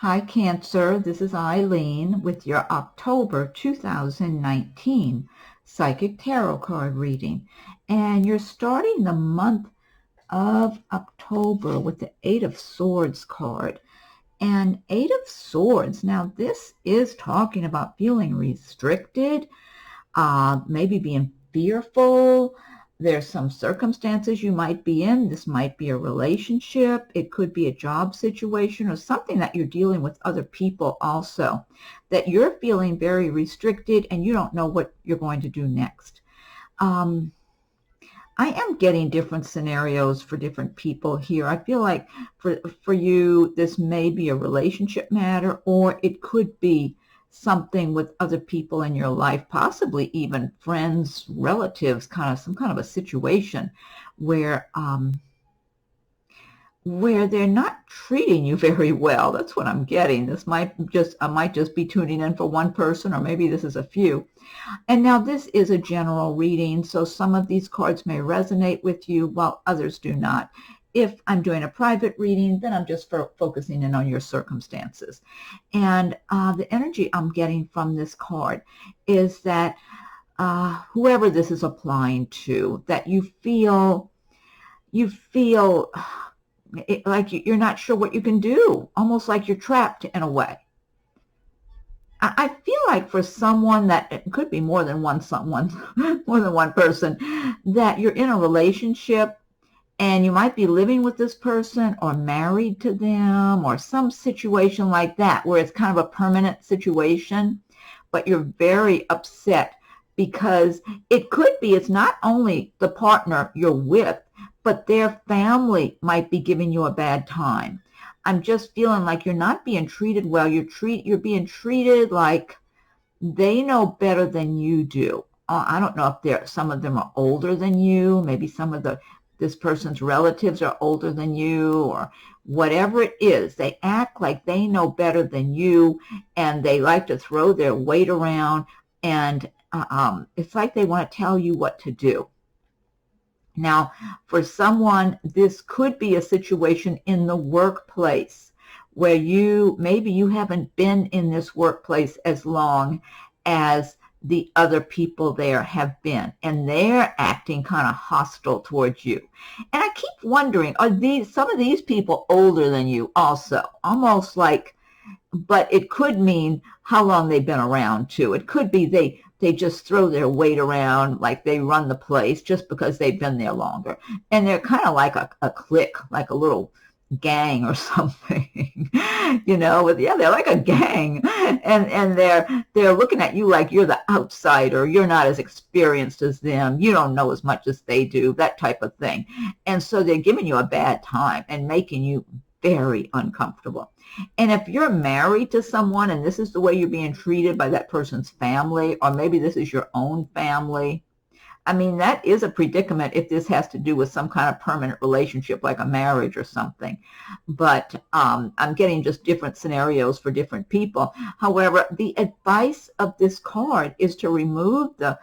Hi, Cancer. This is Eileen with your October 2019 Psychic Tarot card reading. And you're starting the month of October with the Eight of Swords card. And Eight of Swords, now this is talking about feeling restricted, maybe being fearful. There's some circumstances you might be in. This might be a relationship. It could be a job situation or something that you're dealing with other people also, that you're feeling very restricted and you don't know what you're going to do next. I am getting different scenarios for different people here. I feel like for you, this may be a relationship matter, or it could be something with other people in your life, possibly even friends, relatives, some kind of a situation where they're not treating you very well. That's what I'm getting. I might just be tuning in for one person, or maybe this is a few. And now this is a general reading, so some of these cards may resonate with you while others do not. If I'm doing a private reading, then I'm just focusing in on your circumstances. And the energy I'm getting from this card is that whoever this is applying to, that you feel like you're not sure what you can do, almost like you're trapped in a way. I feel like for someone, that it could be more than one person, that you're in a relationship and you might be living with this person or married to them or some situation like that where it's kind of a permanent situation, but you're very upset because it could be it's not only the partner you're with, but their family might be giving you a bad time. I'm just feeling like you're not being treated well. You're being treated like they know better than you do. I don't know if some of them are older than you. Maybe some of this person's relatives are older than you, or whatever it is. They act like they know better than you, and they like to throw their weight around, and it's like they want to tell you what to do. Now, for someone, this could be a situation in the workplace where maybe you haven't been in this workplace as long as the other people there have been, and they're acting kind of hostile towards you. And I keep wondering, are some of these people older than you also? Almost like, but it could mean how long they've been around too. It could be they just throw their weight around like they run the place just because they've been there longer. And they're kind of like a clique, like a little gang or something, they're like a gang, and they're looking at you like you're the outsider, you're not as experienced as them, you don't know as much as they do, that type of thing. And so they're giving you a bad time and making you very uncomfortable. And if you're married to someone and this is the way you're being treated by that person's family, or maybe this is your own family, I mean, that is a predicament if this has to do with some kind of permanent relationship like a marriage or something. But I'm getting just different scenarios for different people. However, the advice of this card is to remove the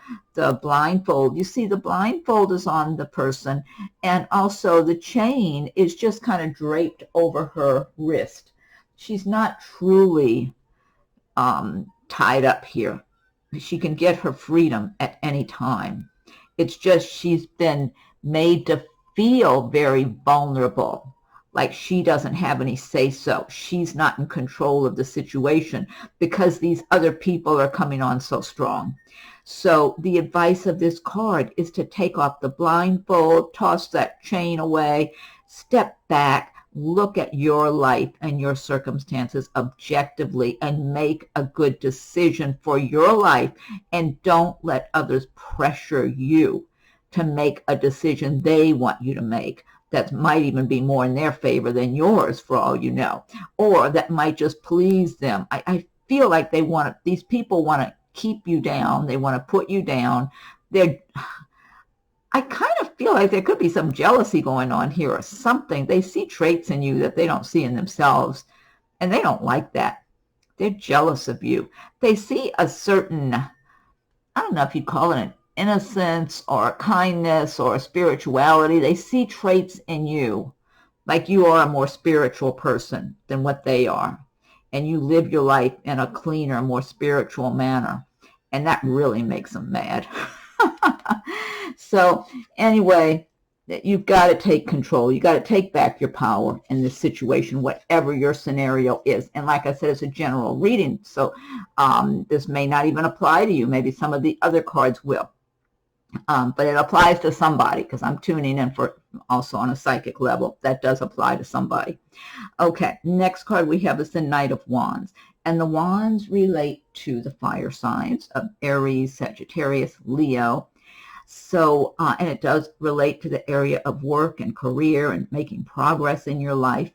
blindfold. You see, the blindfold is on the person, and also the chain is just kind of draped over her wrist. She's not truly tied up here. She can get her freedom at any time. It's just she's been made to feel very vulnerable, like she doesn't have any say-so. She's not in control of the situation because these other people are coming on so strong. So the advice of this card is to take off the blindfold, toss that chain away, step back, look at your life and your circumstances objectively and make a good decision for your life, and don't let others pressure you to make a decision they want you to make that might even be more in their favor than yours, for all you know, or that might just please them. I feel like these people want to keep you down. They want to put you down. I kind of feel like there could be some jealousy going on here or something. They see traits in you that they don't see in themselves, and they don't like that. They're jealous of you. They see a certain, I don't know if you'd call it an innocence or a kindness or a spirituality. They see traits in you like you are a more spiritual person than what they are. and you live your life in a cleaner, more spiritual manner. And that really makes them mad. So anyway, you've got to take control. You got to take back your power in this situation, whatever your scenario is. And like I said, it's a general reading, so this may not even apply to you. Maybe some of the other cards will. But it applies to somebody, because I'm tuning in for also on a psychic level. That does apply to somebody. Okay, next card we have is the Knight of Wands. And the wands relate to the fire signs of Aries, Sagittarius, Leo. So, and it does relate to the area of work and career and making progress in your life.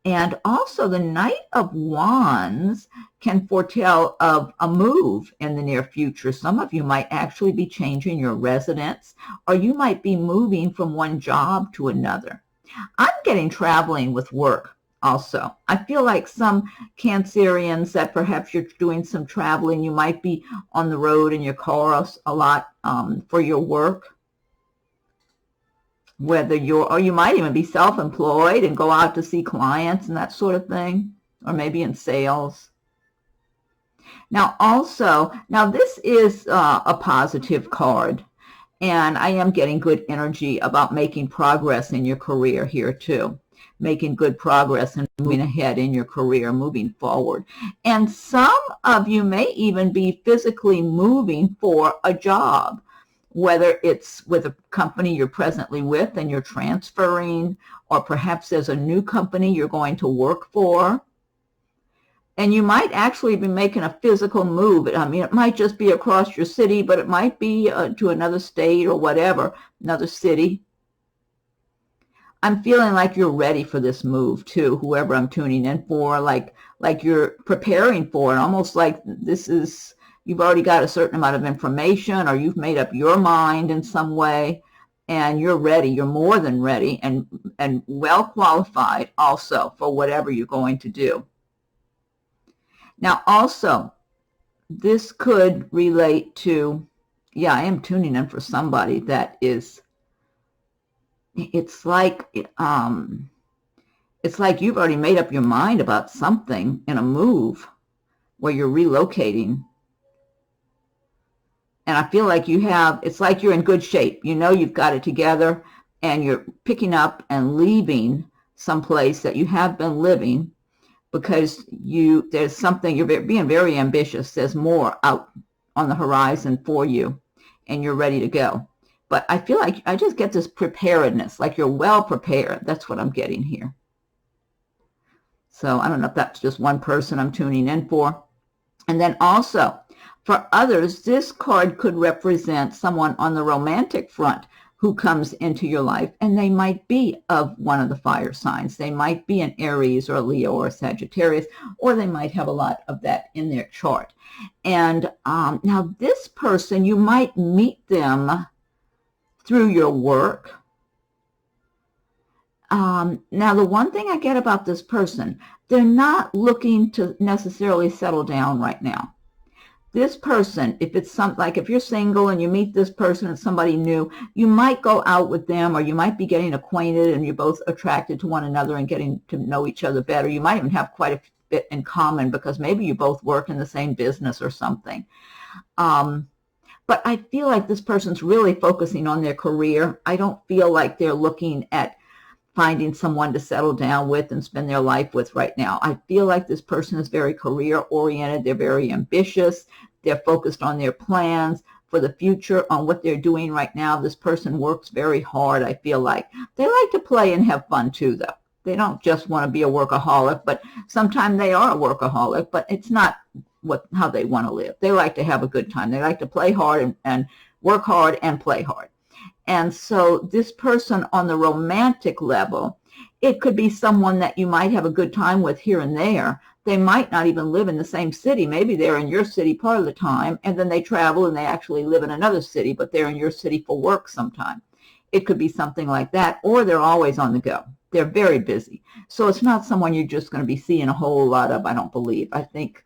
And also the Knight of Wands can foretell of a move in the near future. Some of you might actually be changing your residence, or you might be moving from one job to another. I'm getting traveling with work also. I feel like some Cancerians that perhaps you're doing some traveling. You might be on the road in your car a lot for your work. Whether or you might even be self-employed and go out to see clients and that sort of thing, or maybe in sales. Now this is a positive card, and I am getting good energy about making progress in your career here too. Making good progress and moving ahead in your career, moving forward. And some of you may even be physically moving for a job, whether it's with a company you're presently with and you're transferring, or perhaps there's a new company you're going to work for. And you might actually be making a physical move. I mean, it might just be across your city, but it might be to another state or whatever, another city. I'm feeling like you're ready for this move too, whoever I'm tuning in for, like you're preparing for it, almost like this is, you've already got a certain amount of information, or you've made up your mind in some way, and you're ready. You're more than ready and well qualified also for whatever you're going to do. Now also, this could relate to, yeah, I am tuning in for somebody that is, it's like you've already made up your mind about something in a move where you're relocating. And I feel like it's like you're in good shape. You know you've got it together, and you're picking up and leaving someplace that you have been living, because there's something, you're being very ambitious. There's more out on the horizon for you, and you're ready to go. But I feel like I just get this preparedness, like you're well prepared. That's what I'm getting here. So I don't know if that's just one person I'm tuning in for. And then also, for others, this card could represent someone on the romantic front who comes into your life, and they might be of one of the fire signs. They might be an Aries or a Leo or a Sagittarius, or they might have a lot of that in their chart. And now this person, you might meet them through your work. Now, the one thing I get about this person, they're not looking to necessarily settle down right now. This person, if it's like if you're single and you meet this person and somebody new, you might go out with them, or you might be getting acquainted and you're both attracted to one another and getting to know each other better. You might even have quite a bit in common, because maybe you both work in the same business or something. But I feel like this person's really focusing on their career. I don't feel like they're looking at finding someone to settle down with and spend their life with right now. I feel like this person is very career-oriented. They're very ambitious. They're focused on their plans for the future, on what they're doing right now. This person works very hard, I feel like. They like to play and have fun too, though. They don't just want to be a workaholic, but sometimes they are a workaholic, but it's not how they want to live. They like to have a good time. They like to play hard and work hard and play hard. And so this person on the romantic level, it could be someone that you might have a good time with here and there. They might not even live in the same city. Maybe they're in your city part of the time, and then they travel and they actually live in another city, but they're in your city for work sometime. It could be something like that, or they're always on the go. They're very busy. So it's not someone you're just going to be seeing a whole lot of, I don't believe. I think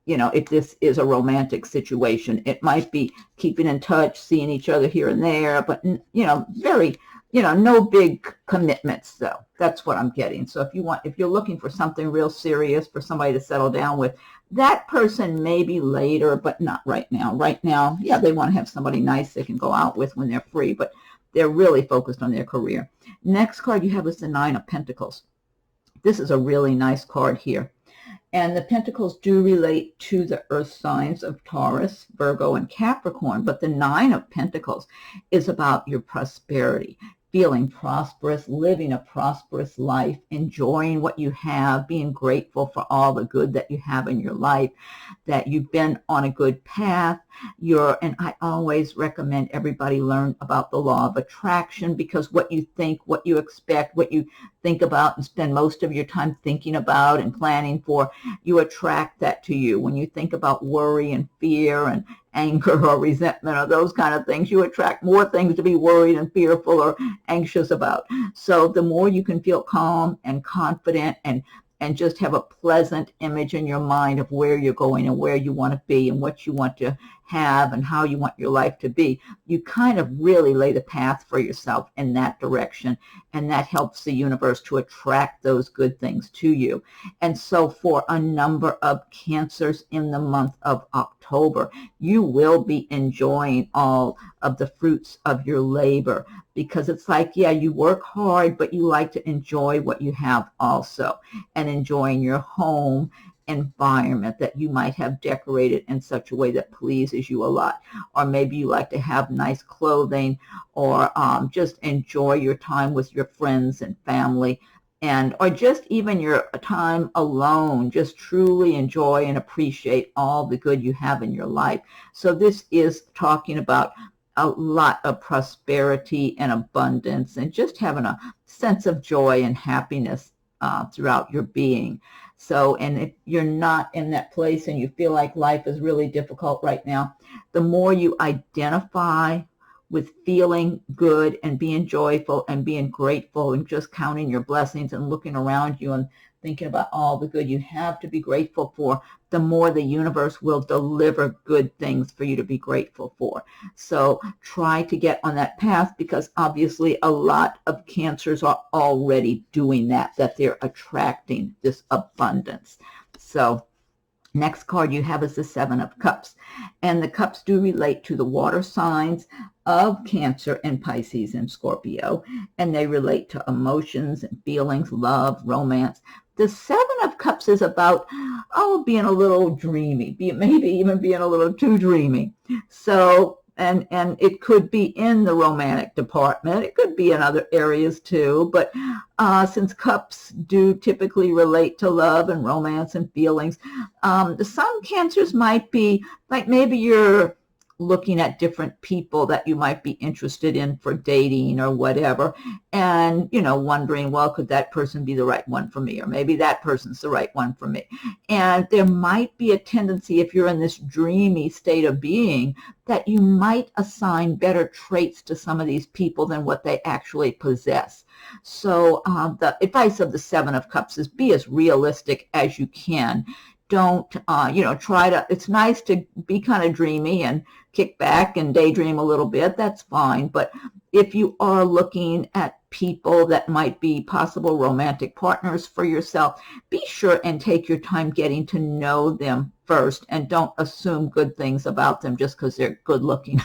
if this is a romantic situation, it might be keeping in touch, seeing each other here and there, but, very, no big commitments though. That's what I'm getting. So if you're looking for something real serious for somebody to settle down with, that person maybe later, but not right now. Right now, yeah, they want to have somebody nice they can go out with when they're free, but they're really focused on their career. Next card you have is the Nine of Pentacles. This is a really nice card here. And the Pentacles do relate to the earth signs of Taurus, Virgo, and Capricorn. But the Nine of Pentacles is about your prosperity, feeling prosperous, living a prosperous life, enjoying what you have, being grateful for all the good that you have in your life, that you've been on a good path. And I always recommend everybody learn about the law of attraction, because what you think, what you expect, what you think about and spend most of your time thinking about and planning for, you attract that to you. When you think about worry and fear and anger or resentment or those kind of things, you attract more things to be worried and fearful or anxious about. So the more you can feel calm and confident and just have a pleasant image in your mind of where you're going and where you want to be and what you want to have and how you want your life to be, you kind of really lay the path for yourself in that direction, and that helps the universe to attract those good things to you. And so for a number of Cancers in the month of October, you will be enjoying all of the fruits of your labor, because it's like, yeah, you work hard, but you like to enjoy what you have also, and enjoying your home environment that you might have decorated in such a way that pleases you a lot. Or maybe you like to have nice clothing, or just enjoy your time with your friends and family, or just even your time alone. Just truly enjoy and appreciate all the good you have in your life. So this is talking about a lot of prosperity and abundance, and just having a sense of joy and happiness throughout your being. So, and if you're not in that place and you feel like life is really difficult right now, the more you identify with feeling good and being joyful and being grateful and just counting your blessings and looking around you and thinking about all the good you have to be grateful for, the more the universe will deliver good things for you to be grateful for. So try to get on that path, because obviously a lot of Cancers are already doing that they're attracting this abundance. So next card you have is the Seven of Cups. And the cups do relate to the water signs of Cancer and Pisces and Scorpio. And they relate to emotions and feelings, love, romance. The Seven of Cups is about, being a little dreamy, maybe even being a little too dreamy. So, and it could be in the romantic department. It could be in other areas too. But since cups do typically relate to love and romance and feelings, some Cancers might be like, maybe you're looking at different people that you might be interested in for dating or whatever, and wondering, well, could that person be the right one for me, or maybe that person's the right one for me. And there might be a tendency, if you're in this dreamy state of being, that you might assign better traits to some of these people than what they actually possess. So the advice of the Seven of Cups is be as realistic as you can. Don't, try to, it's nice to be kind of dreamy and kick back and daydream a little bit. That's fine. But if you are looking at people that might be possible romantic partners for yourself, be sure and take your time getting to know them first, and don't assume good things about them just because they're good looking.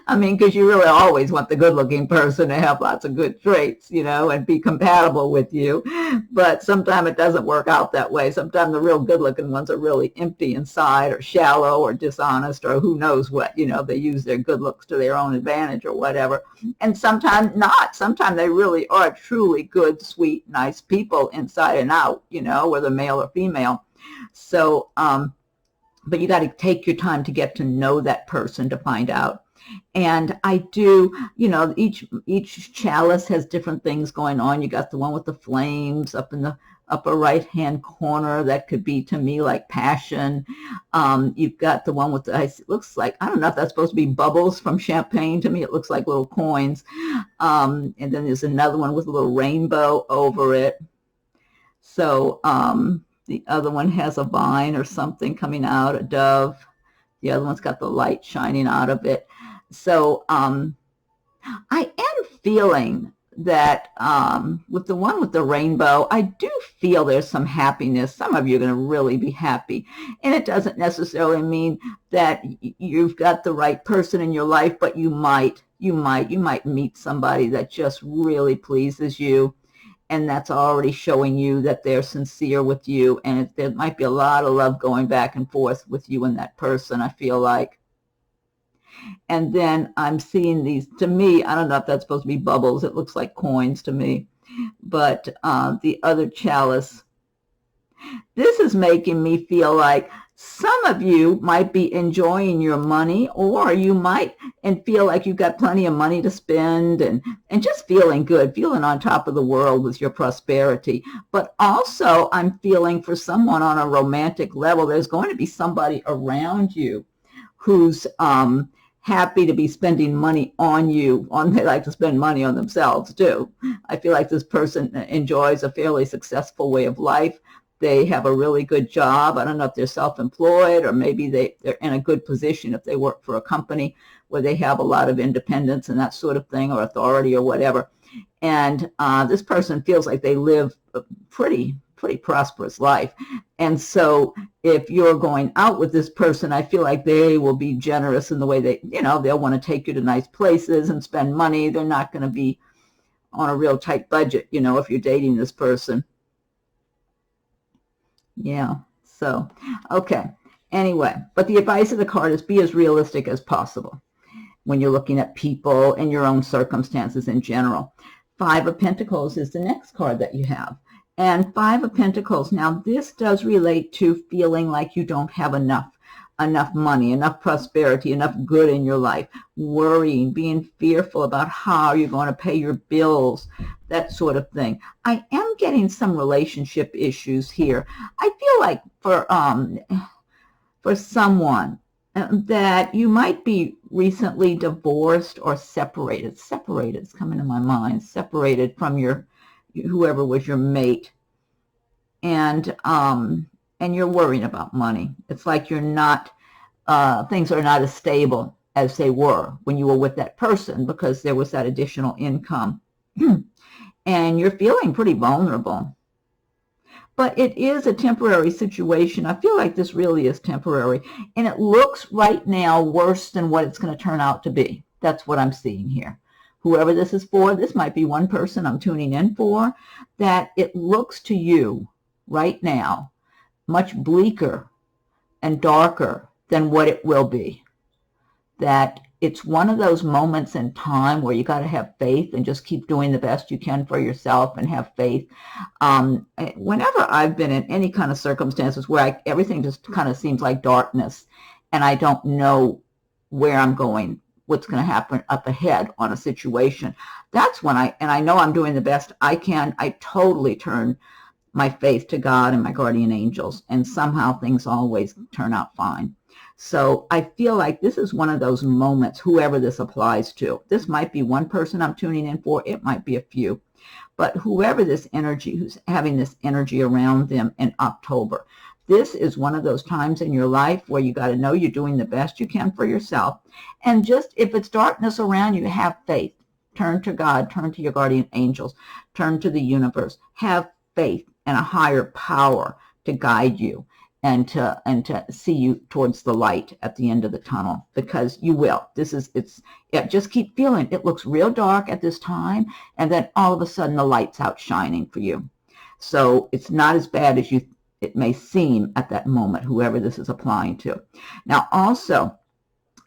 I mean, because you really always want the good-looking person to have lots of good traits, and be compatible with you. But sometimes it doesn't work out that way. Sometimes the real good-looking ones are really empty inside, or shallow, or dishonest, or who knows what. They use their good looks to their own advantage or whatever. And sometimes not. Sometimes they really are truly good, sweet, nice people inside and out, whether male or female. So, but you got to take your time to get to know that person to find out. And I do, each chalice has different things going on. You got the one with the flames up in the upper right-hand corner. That could be, to me, like passion. You've got the one with the, it looks like, I don't know if that's supposed to be bubbles from champagne. To me, it looks like little coins. And then there's another one with a little rainbow over it. So, the other one has a vine or something coming out, a dove. The other one's got the light shining out of it. So I am feeling that with the one with the rainbow, I do feel there's some happiness. Some of you are going to really be happy. And it doesn't necessarily mean that you've got the right person in your life, but you might meet somebody that just really pleases you. And that's already showing you that they're sincere with you. And there might be a lot of love going back and forth with you and that person, I feel like. And then I'm seeing these, to me, I don't know if that's supposed to be bubbles. It looks like coins to me. But the other chalice, this is making me feel like some of you might be enjoying your money, or you might and feel like you've got plenty of money to spend and just feeling good, feeling on top of the world with your prosperity. But also I'm feeling for someone on a romantic level, there's going to be somebody around you who's happy to be spending money on you. They like to spend money on themselves too. I feel like this person enjoys a fairly successful way of life. They have a really good job. I don't know if they're self-employed, or maybe they're in a good position if they work for a company where they have a lot of independence and that sort of thing, or authority or whatever. And this person feels like they live a pretty prosperous life. And so if you're going out with this person, I feel like they will be generous in the way they'll want to take you to nice places and spend money. They're not going to be on a real tight budget, if you're dating this person. Yeah, so, okay. Anyway, but the advice of the card is be as realistic as possible when you're looking at people and your own circumstances in general. 5 of Pentacles is the next card that you have. And 5 of Pentacles, now this does relate to feeling like you don't have enough money, enough prosperity, enough good in your life, worrying, being fearful about how you're going to pay your bills, that sort of thing. I am getting some relationship issues here. I feel like for someone that you might be recently divorced or separated. Separated is coming to my mind. Separated from whoever was your mate. And you're worrying about money. It's like you're not, things are not as stable as they were when you were with that person, because there was that additional income. And you're feeling pretty vulnerable. But it is a temporary situation. I feel like this really is temporary. And it looks right now worse than what it's going to turn out to be. That's what I'm seeing here. Whoever this is for, this might be one person I'm tuning in for, that it looks to you right now much bleaker and darker than what it will be. That it's one of those moments in time where you got to have faith and just keep doing the best you can for yourself and have faith. Whenever I've been in any kind of circumstances where everything just kind of seems like darkness and I don't know where I'm going, what's going to happen up ahead on a situation, that's when I know I'm doing the best I can. I totally turn my faith to God and my guardian angels, and somehow things always turn out fine. So I feel like this is one of those moments, whoever this applies to. This might be one person I'm tuning in for. It might be a few. But whoever this energy, who's having this energy around them in October, this is one of those times in your life where you got to know you're doing the best you can for yourself. And just if it's darkness around you, have faith. Turn to God. Turn to your guardian angels. Turn to the universe. Have faith and a higher power to guide you and to see you towards the light at the end of the tunnel, because you will. Just keep feeling it looks real dark at this time, and then all of a sudden the light's out shining for you. So it's not as bad as it may seem at that moment, whoever this is applying to. Now also,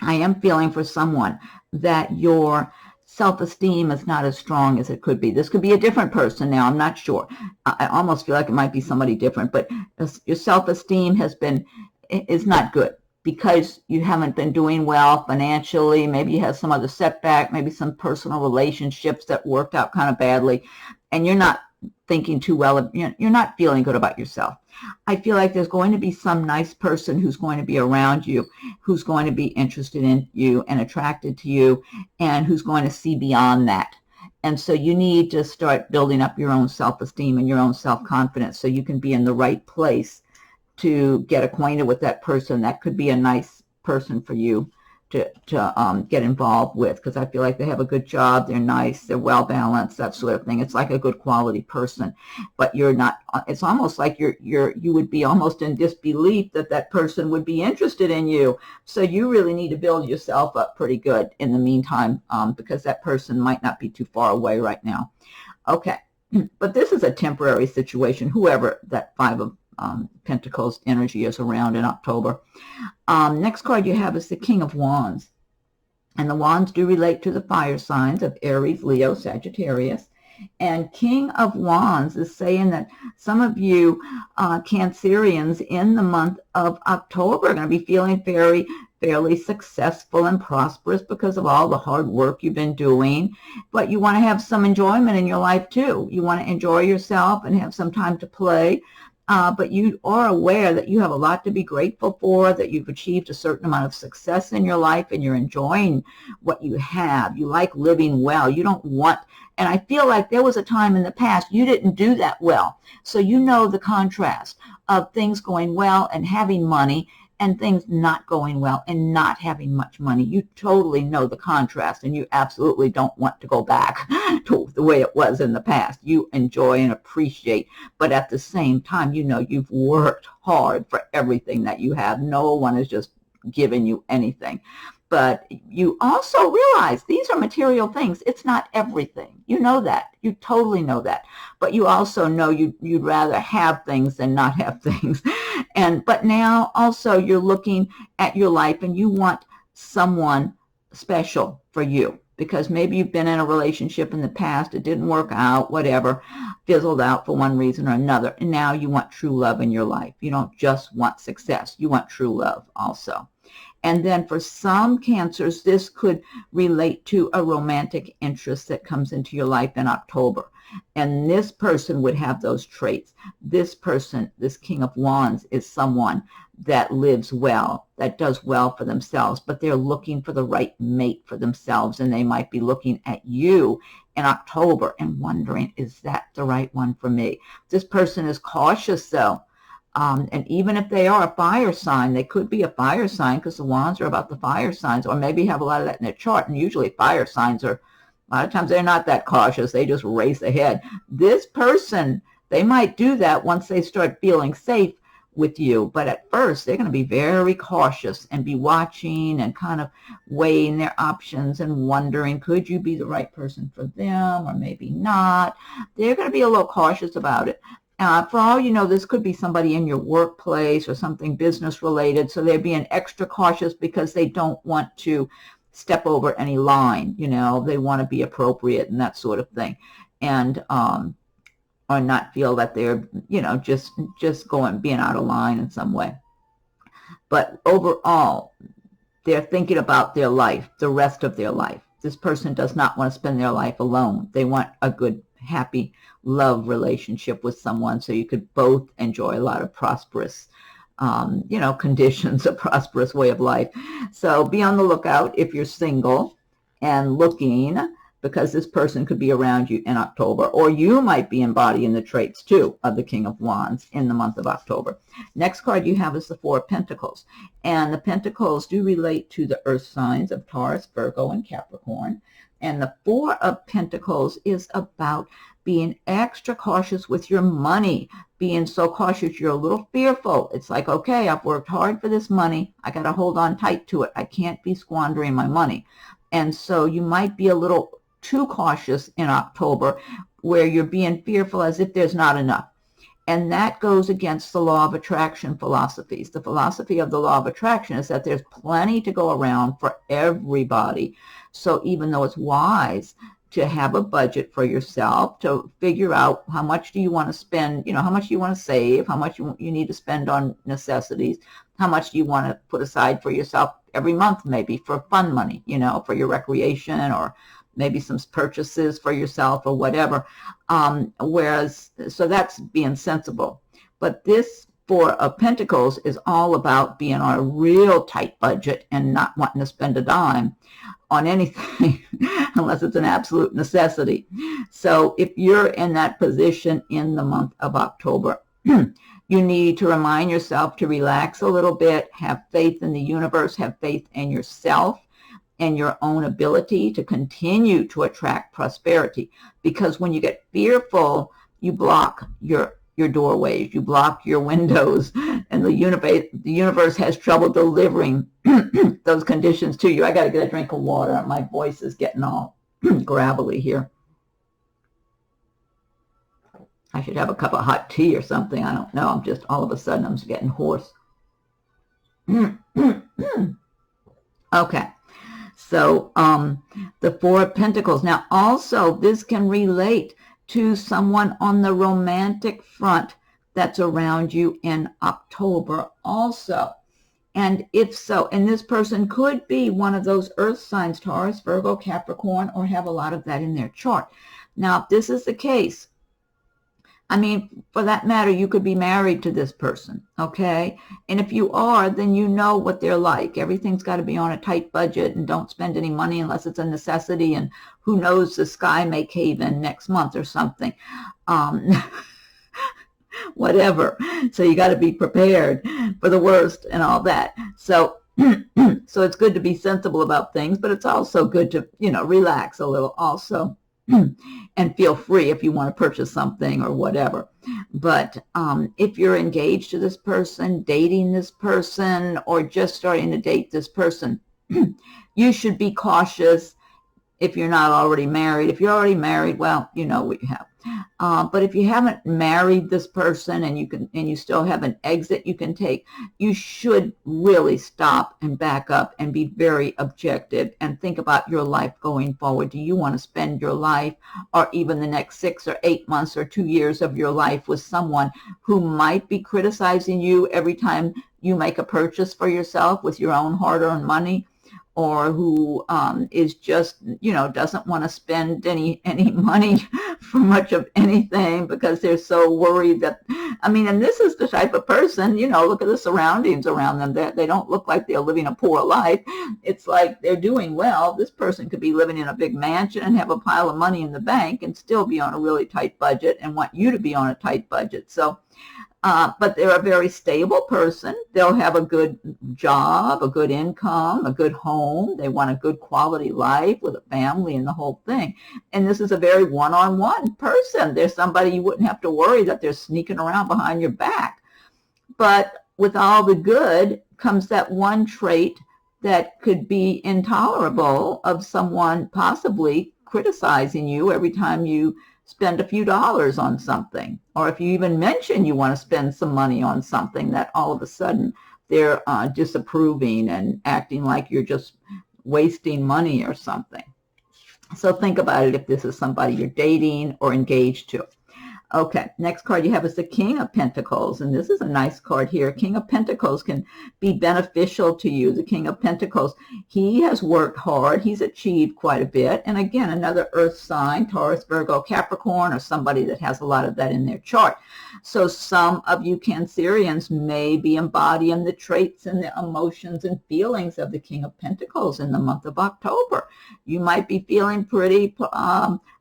I am feeling for someone that your self-esteem is not as strong as it could be. This could be a different person now. I'm not sure. I almost feel like it might be somebody different, but your self-esteem is not good because you haven't been doing well financially. Maybe you have some other setback, maybe some personal relationships that worked out kind of badly, and you're not thinking too well. You're not feeling good about yourself. I feel like there's going to be some nice person who's going to be around you, who's going to be interested in you and attracted to you, and who's going to see beyond that. And so you need to start building up your own self-esteem and your own self-confidence so you can be in the right place to get acquainted with that person. That could be a nice person for you to get involved with, because I feel like they have a good job, they're nice, they're well balanced, that sort of thing. It's like a good quality person, but you're not. It's almost like you would be almost in disbelief that that person would be interested in you. So you really need to build yourself up pretty good in the meantime, because that person might not be too far away right now. Okay, but this is a temporary situation. Whoever that Five of Pentacles energy is around in October. Next card you have is the King of Wands. And the wands do relate to the fire signs of Aries, Leo, Sagittarius. And King of Wands is saying that some of you Cancerians in the month of October are going to be feeling fairly successful and prosperous because of all the hard work you've been doing. But you want to have some enjoyment in your life too. You want to enjoy yourself and have some time to play. But you are aware that you have a lot to be grateful for, that you've achieved a certain amount of success in your life and you're enjoying what you have. You like living well. You don't want, and I feel like there was a time in the past you didn't do that well. So you know the contrast of things going well and having money and things not going well and not having much money. You totally know the contrast, and you absolutely don't want to go back to the way it was in the past. You enjoy and appreciate, but at the same time, you know you've worked hard for everything that you have. No one is just giving you anything. But you also realize these are material things. It's not everything. You know that. You totally know that. But you also know you'd rather have things than not have things. But now also you're looking at your life and you want someone special for you, because maybe you've been in a relationship in the past, it didn't work out, whatever, fizzled out for one reason or another. And now you want true love in your life. You don't just want success. You want true love also. And then for some Cancers, this could relate to a romantic interest that comes into your life in October. And this person would have those traits. This person, this King of Wands, is someone that lives well, that does well for themselves, but they're looking for the right mate for themselves. And they might be looking at you in October and wondering, is that the right one for me? This person is cautious, though. And even if they are a fire sign, they could be a fire sign because the wands are about the fire signs, or maybe have a lot of that in their chart. And usually fire signs are, a lot of times they're not that cautious. They just race ahead. This person, they might do that once they start feeling safe with you. But at first, they're going to be very cautious and be watching and kind of weighing their options and wondering, could you be the right person for them or maybe not? They're going to be a little cautious about it. For all you know, this could be somebody in your workplace or something business related. So they're being extra cautious because they don't want to step over any line. You know, they want to be appropriate and that sort of thing. And, or not feel that they're, you know, just being out of line in some way. But overall, they're thinking about their life, the rest of their life. This person does not want to spend their life alone. They want a good, happy love relationship with someone so you could both enjoy a lot of prosperous, you know, conditions, a prosperous way of life. So be on the lookout if you're single and looking, because this person could be around you in October, or you might be embodying the traits too of the King of Wands in the month of October. Next card you have is the Four of Pentacles, and the Pentacles do relate to the earth signs of Taurus, Virgo, and Capricorn. And the Four of Pentacles is about being extra cautious with your money, being so cautious you're a little fearful. It's like, okay, I've worked hard for this money. I got to hold on tight to it. I can't be squandering my money. And so you might be a little too cautious in October, where you're being fearful as if there's not enough. And that goes against the law of attraction philosophies. The philosophy of the law of attraction is that there's plenty to go around for everybody. So even though it's wise to have a budget for yourself, to figure out how much do you want to spend, you know, how much do you want to save, how much you need to spend on necessities, how much do you want to put aside for yourself every month, maybe for fun money, you know, for your recreation, or maybe some purchases for yourself or whatever. So that's being sensible. But this Four of Pentacles is all about being on a real tight budget and not wanting to spend a dime on anything unless it's an absolute necessity. So if you're in that position in the month of October, You need to remind yourself to relax a little bit, have faith in the universe, have faith in yourself and your own ability to continue to attract prosperity. Because when you get fearful, you block your doorways, you block your windows, and the universe has trouble delivering those conditions to you. I got to get a drink of water. My voice is getting all gravelly here. I should have a cup of hot tea or something. I don't know. I'm just, all of a sudden, I'm just getting hoarse. Okay. So the Four of Pentacles. Now, also, this can relate to someone on the romantic front that's around you in October also. And if so, and this person could be one of those earth signs, Taurus, Virgo, Capricorn, or have a lot of that in their chart. Now, if this is the case, I mean, for that matter, you could be married to this person, okay? And if you are, then you know what they're like. Everything's got to be on a tight budget, and don't spend any money unless it's a necessity, and who knows, the sky may cave in next month or something. Whatever. So you got to be prepared for the worst and all that. So so it's good to be sensible about things, but it's also good to, relax a little also. And feel free if you want to purchase something or whatever. But if you're engaged to this person, dating this person, or just starting to date this person, you should be cautious if you're not already married. If you're already married, well, you know what you have. But if you haven't married this person and you still have an exit you can take, you should really stop and back up and be very objective and think about your life going forward. Do you want to spend your life, or even the next 6 or 8 months or 2 years of your life, with someone who might be criticizing you every time you make a purchase for yourself with your own hard-earned money? Or who is just, doesn't want to spend any money for much of anything because they're so worried that, and this is the type of person, look at the surroundings around them. They don't look like they're living a poor life. It's like they're doing well. This person could be living in a big mansion and have a pile of money in the bank and still be on a really tight budget and want you to be on a tight budget. So, but they're a very stable person. They'll have a good job, a good income, a good home. They want a good quality life with a family and the whole thing. And this is a very one-on-one person. There's somebody you wouldn't have to worry that they're sneaking around behind your back. But with all the good comes that one trait that could be intolerable of someone possibly criticizing you every time you spend a few dollars on something, or if you even mention you want to spend some money on something, that all of a sudden they're disapproving and acting like you're just wasting money or something. So think about it if this is somebody you're dating or engaged to. Okay, next card you have is the King of Pentacles, and this is a nice card here. King of Pentacles can be beneficial to you. The King of Pentacles, he has worked hard. He's achieved quite a bit. And again, another earth sign, Taurus, Virgo, Capricorn, or somebody that has a lot of that in their chart. So some of you Cancerians may be embodying the traits and the emotions and feelings of the King of Pentacles in the month of October. You might be feeling pretty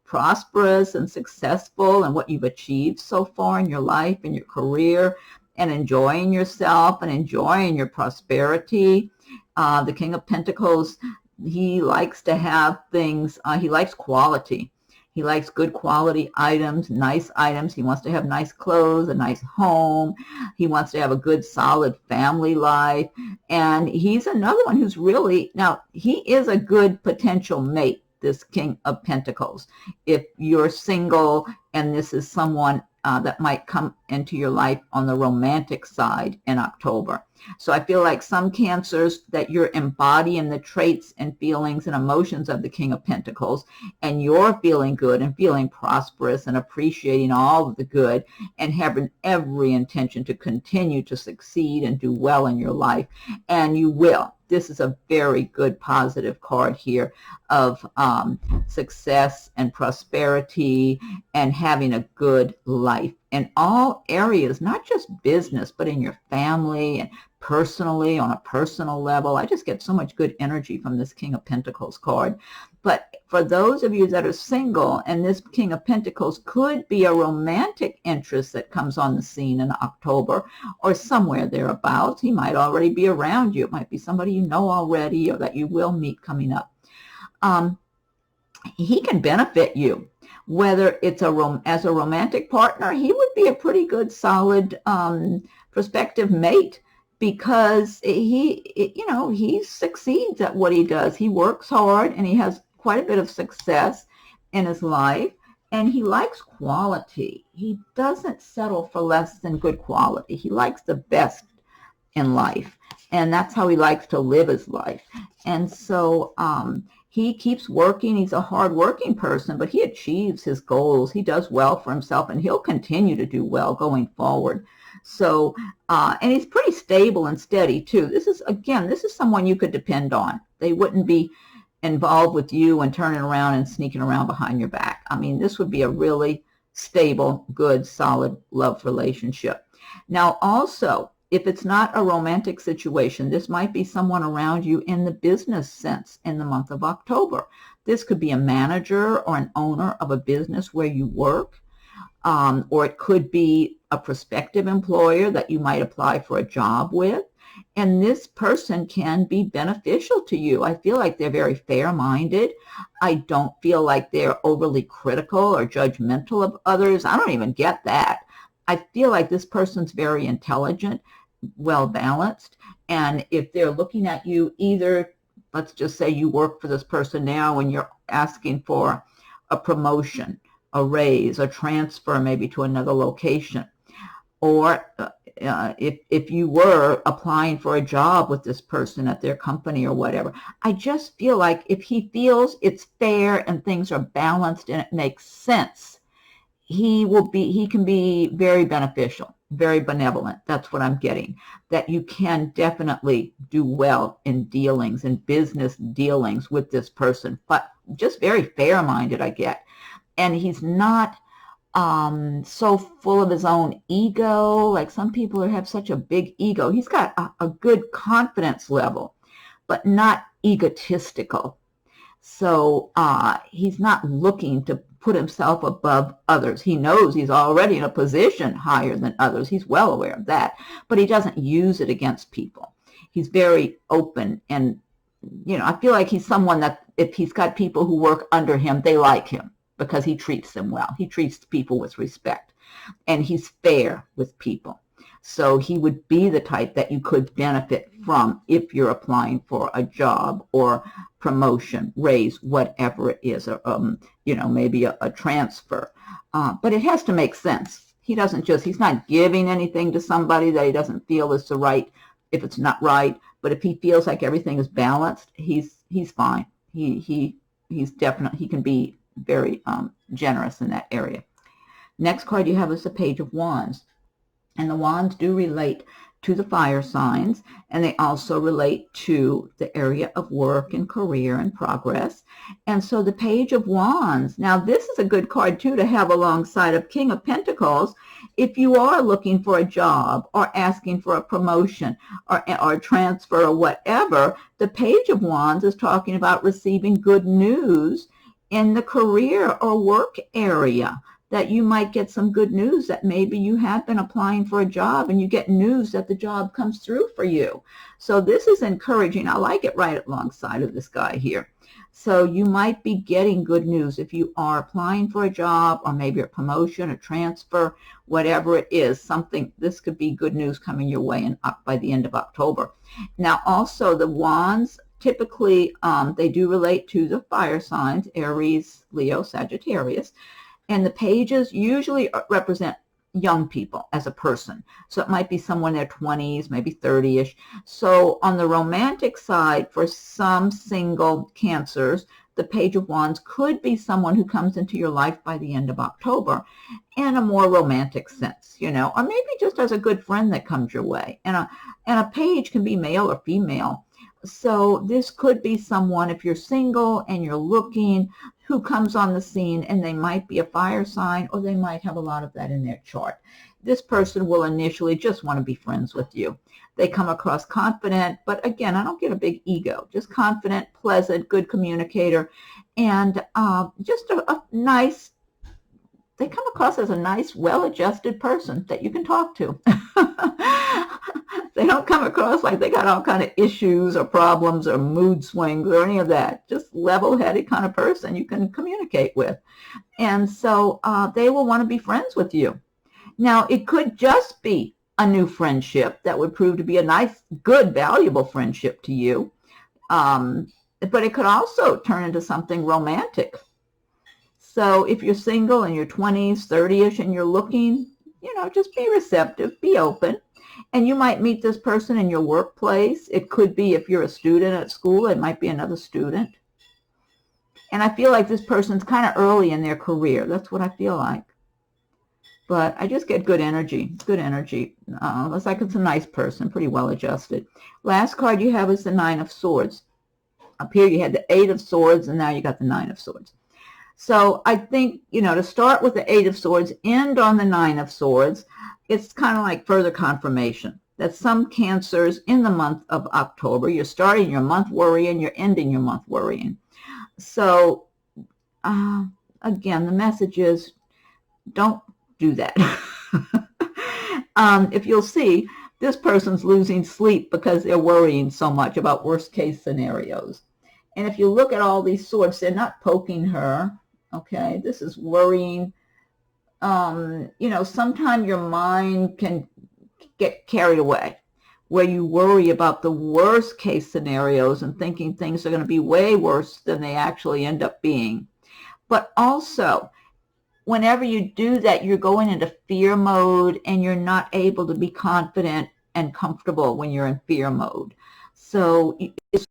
prosperous and successful in what you've achieved so far in your life and your career, and enjoying yourself and enjoying your prosperity. The King of Pentacles, he likes to have things, he likes quality. He likes good quality items, nice items. He wants to have nice clothes, a nice home. He wants to have a good, solid family life. And he's another one who's really, now, he is a good potential mate, this King of Pentacles. If you're single and this is someone that might come into your life on the romantic side in October. So I feel like some Cancers that you're embodying the traits and feelings and emotions of the King of Pentacles, and you're feeling good and feeling prosperous and appreciating all of the good and having every intention to continue to succeed and do well in your life. And you will. This is a very good positive card here of success and prosperity and having a good life in all areas, not just business, but in your family and personally, on a personal level. I just get so much good energy from this King of Pentacles card. But for those of you that are single, and this King of Pentacles could be a romantic interest that comes on the scene in October or somewhere thereabouts. He might already be around you. It might be somebody you know already or that you will meet coming up. He can benefit you. Whether it's as a romantic partner, he would be a pretty good, solid prospective mate, because he succeeds at what he does. He works hard and he has quite a bit of success in his life, and he likes quality. He doesn't settle for less than good quality. He likes the best in life, and that's how he likes to live his life. And so he keeps working. He's a hard-working person, but he achieves his goals. He does well for himself, and he'll continue to do well going forward. So, and he's pretty stable and steady too. This is someone you could depend on. They wouldn't be involved with you and turning around and sneaking around behind your back. I mean, this would be a really stable, good, solid love relationship. Now, also, if it's not a romantic situation, this might be someone around you in the business sense in the month of October. This could be a manager or an owner of a business where you work, or it could be a prospective employer that you might apply for a job with. And this person can be beneficial to you. I feel like they're very fair-minded. I don't feel like they're overly critical or judgmental of others. I don't even get that. I feel like this person's very intelligent, well-balanced. And if they're looking at you, either, let's just say you work for this person now and you're asking for a promotion, a raise, a transfer maybe to another location, or if you were applying for a job with this person at their company or whatever, I just feel like if he feels it's fair and things are balanced and it makes sense, he can be very beneficial, very benevolent. That's what I'm getting. That you can definitely do well in dealings, in business dealings with this person, but just very fair-minded, I get. And he's not so full of his own ego. Like some people have such a big ego. He's got a good confidence level, but not egotistical. So he's not looking to put himself above others. He knows he's already in a position higher than others. He's well aware of that, but he doesn't use it against people. He's very open, and I feel like he's someone that if he's got people who work under him, they like him, because he treats them well. He treats people with respect, and he's fair with people. So he would be the type that you could benefit from if you're applying for a job or promotion, raise, whatever it is, or, maybe a transfer. But it has to make sense. He's not giving anything to somebody that he doesn't feel is the right, if it's not right. But if he feels like everything is balanced, he's fine. He's definitely, he can be very generous in that area. Next card you have is the Page of Wands. And the wands do relate to the fire signs, and they also relate to the area of work and career and progress. And so the Page of Wands, now this is a good card too to have alongside of King of Pentacles if you are looking for a job or asking for a promotion or a transfer or whatever. The Page of Wands is talking about receiving good news in the career or work area, that you might get some good news, that maybe you have been applying for a job and you get news that the job comes through for you. So this is encouraging. I like it right alongside of this guy here. So you might be getting good news if you are applying for a job or maybe a promotion, a transfer, whatever it is, something. This could be good news coming your way by the end of October. Now also the wands, typically they do relate to the fire signs, Aries, Leo, Sagittarius. And the pages usually represent young people as a person. So it might be someone in their 20s, maybe 30-ish. So on the romantic side, for some single Cancers, the Page of Wands could be someone who comes into your life by the end of October in a more romantic sense, or maybe just as a good friend that comes your way. And a page can be male or female. So this could be someone, if you're single and you're looking, who comes on the scene, and they might be a fire sign or they might have a lot of that in their chart. this person will initially just want to be friends with you. They come across confident, but again, I don't get a big ego, just confident, pleasant, good communicator, and just a nice, they come across as a nice, well-adjusted person that you can talk to. They don't come across like they got all kind of issues or problems or mood swings or any of that. Just level-headed kind of person you can communicate with. And so they will want to be friends with you. Now, it could just be a new friendship that would prove to be a nice, good, valuable friendship to you. But it could also turn into something romantic. So if you're single in your 20s, 30-ish, and you're looking, just be receptive, be open. And you might meet this person in your workplace. It could be, if you're a student at school, it might be another student. And I feel like this person's kind of early in their career. That's what I feel like. But I just get good energy, good energy. Looks like it's a nice person, pretty well adjusted. Last card you have is the Nine of Swords. Up here you had the Eight of Swords, and now you got the Nine of Swords. So I think, to start with the Eight of Swords, end on the Nine of Swords, it's kind of like further confirmation that some Cancers in the month of October, you're starting your month worrying, you're ending your month worrying. So, again, the message is don't do that. If you'll see, this person's losing sleep because they're worrying so much about worst-case scenarios. And if you look at all these swords, they're not poking her, okay? This is worrying. Sometimes your mind can get carried away where you worry about the worst case scenarios and thinking things are going to be way worse than they actually end up being. But also, whenever you do that, you're going into fear mode and you're not able to be confident and comfortable when you're in fear mode. So it's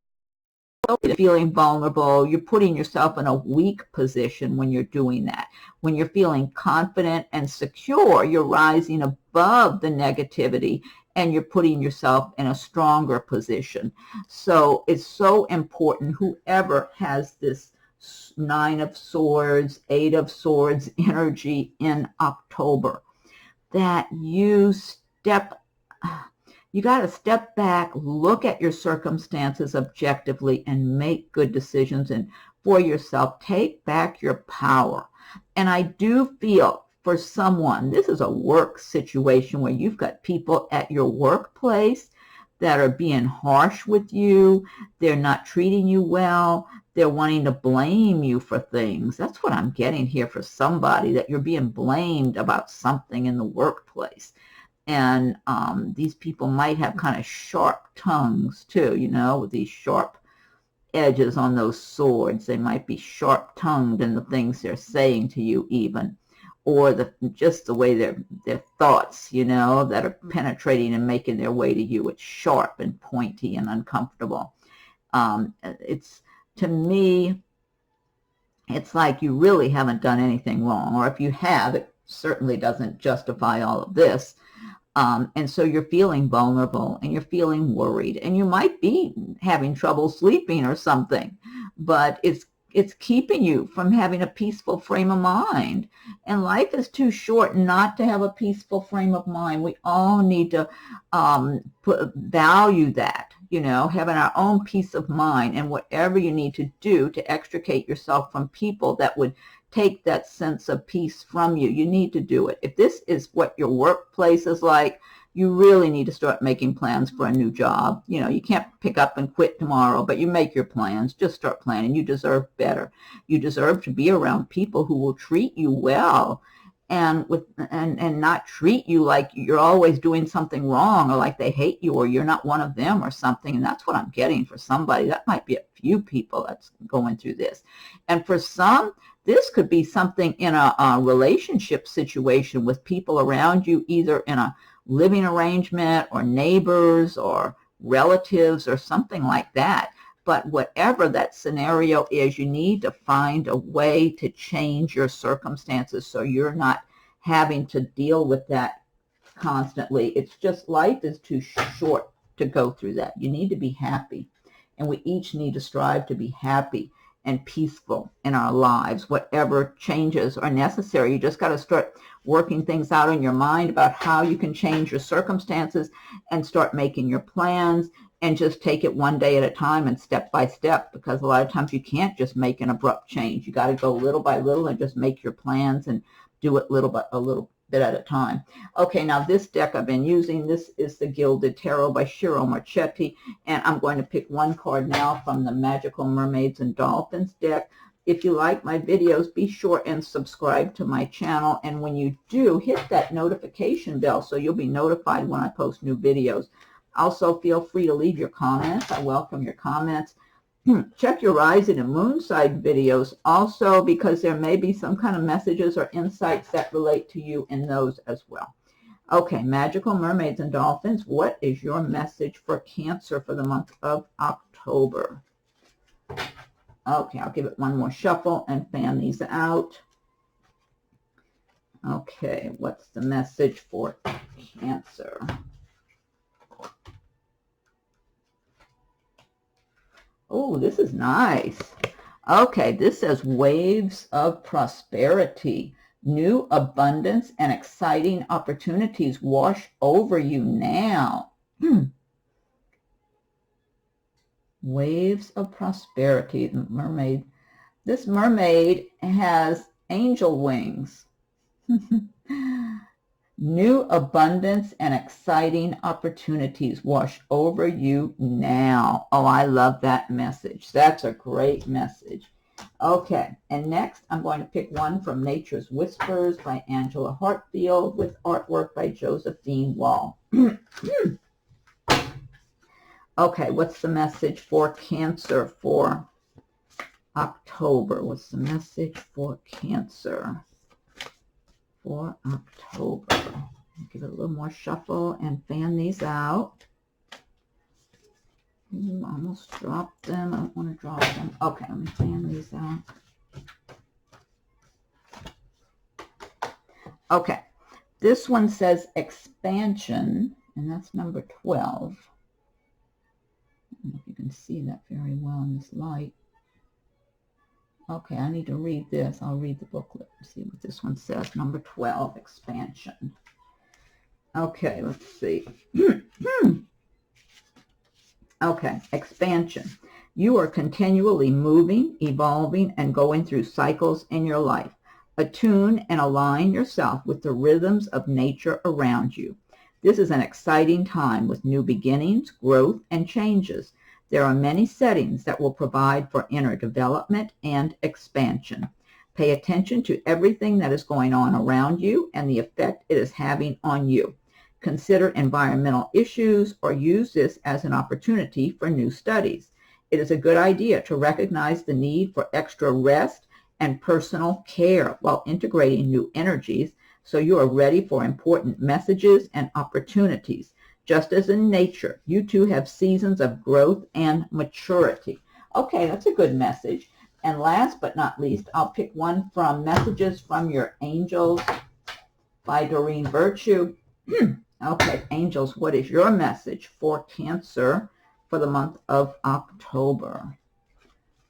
feeling vulnerable. You're putting yourself in a weak position when you're doing that. When you're feeling confident and secure, you're rising above the negativity and you're putting yourself in a stronger position. So it's so important, whoever has this Nine of Swords, Eight of Swords energy in October, that you got to step back, look at your circumstances objectively, and make good decisions and for yourself. Take back your power. And I do feel for someone, this is a work situation where you've got people at your workplace that are being harsh with you. They're not treating you well. They're wanting to blame you for things. That's what I'm getting here for somebody, that you're being blamed about something in the workplace. And these people might have kind of sharp tongues too, with these sharp edges on those swords. They might be sharp-tongued in the things they're saying to you even, or just the way their thoughts, that are penetrating and making their way to you. It's sharp and pointy and uncomfortable. To me, it's like you really haven't done anything wrong, or if you have, it certainly doesn't justify all of this. And so you're feeling vulnerable and you're feeling worried, and you might be having trouble sleeping or something, but it's keeping you from having a peaceful frame of mind. And life is too short not to have a peaceful frame of mind. We all need to value that, having our own peace of mind, and whatever you need to do to extricate yourself from people that would take that sense of peace from you, you need to do it. If this is what your workplace is like, you really need to start making plans for a new job. You can't pick up and quit tomorrow, but you make your plans. Just start planning. You deserve better. You deserve to be around people who will treat you well and not treat you like you're always doing something wrong, or like they hate you, or you're not one of them or something. And that's what I'm getting for somebody. That might be a few people that's going through this. And for some, this could be something in a relationship situation with people around you, either in a living arrangement or neighbors or relatives or something like that. But whatever that scenario is, you need to find a way to change your circumstances so you're not having to deal with that constantly. It's just, life is too short to go through that. You need to be happy, and we each need to strive to be happy and peaceful in our lives. Whatever changes are necessary, you just got to start working things out in your mind about how you can change your circumstances and start making your plans, and just take it one day at a time and step by step, because a lot of times you can't just make an abrupt change. You got to go little by little and just make your plans and do it little bit at a time. Okay, now this deck I've been using, this is the Gilded Tarot by Ciro Marchetti, and I'm going to pick one card now from the Magical Mermaids and Dolphins deck. If you like my videos, be sure and subscribe to my channel, and when you do, hit that notification bell so you'll be notified when I post new videos. Also, feel free to leave your comments. I welcome your comments. Check your rising and moon side videos also, because there may be some kind of messages or insights that relate to you in those as well. Okay, Magical Mermaids and Dolphins, what is your message for Cancer for the month of October? Okay, I'll give it one more shuffle and fan these out. Okay, what's the message for Cancer? Oh, this is nice. Okay, this says waves of prosperity, new abundance and exciting opportunities wash over you now. Waves of prosperity. The mermaid. This mermaid has angel wings. New abundance and exciting opportunities wash over you now. Oh, I love that message. That's a great message. Okay, and next I'm going to pick one from Nature's Whispers by Angela Hartfield with artwork by Josephine Wall. Okay, what's the message for Cancer for October? What's the message for Cancer for October? Give it a little more shuffle and fan these out. Ooh, almost dropped them. I don't want to drop them. Okay, let me fan these out. Okay, this one says expansion, and that's number 12. I don't know if you can see that very well in this light. Okay, I need to read this. I'll read the booklet and see what this one says. Number 12, expansion. Okay, let's see. Okay, expansion. You are continually moving, evolving, and going through cycles in your life. Attune and align yourself with the rhythms of nature around you. This is an exciting time with new beginnings, growth, and changes. There are many settings that will provide for inner development and expansion. Pay attention to everything that is going on around you and the effect it is having on you. Consider environmental issues or use this as an opportunity for new studies. It is a good idea to recognize the need for extra rest and personal care while integrating new energies so you are ready for important messages and opportunities. Just as in nature, you too have seasons of growth and maturity. Okay, that's a good message. And last but not least, I'll pick one from Messages from Your Angels by Doreen Virtue. Okay, angels, what is your message for Cancer for the month of October?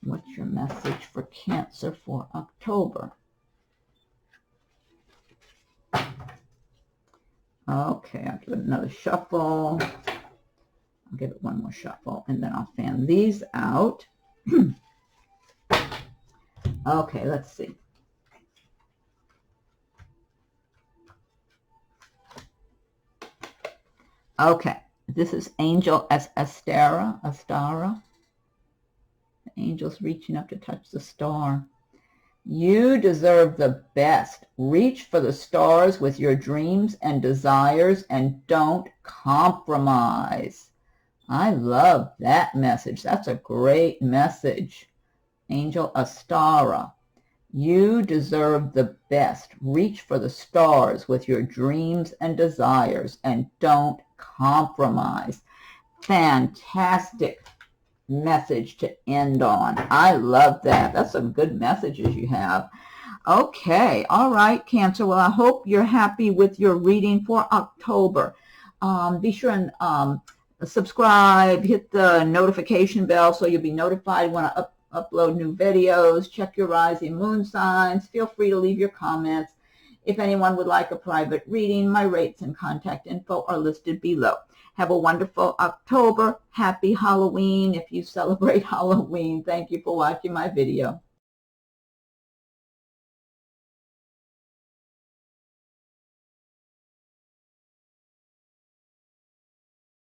What's your message for Cancer for October? Okay, I'll give it another shuffle. I'll give it one more shuffle, and then I'll fan these out. Okay, let's see. Okay, this is Angel Astara. The angel's reaching up to touch the star. You deserve the best. Reach for the stars with your dreams and desires and don't compromise. I love that message. That's a great message. Angel Astara. You deserve the best. Reach for the stars with your dreams and desires and don't compromise. Fantastic message to end on. I love that. That's some good messages you have. Okay. All right, Cancer. Well, I hope you're happy with your reading for October. Be sure and subscribe, hit the notification bell so you'll be notified when I upload new videos. Check your rising moon signs. Feel free to leave your comments. If anyone would like a private reading, my rates and contact info are listed below. Have a wonderful October. Happy Halloween if you celebrate Halloween. Thank you for watching my video.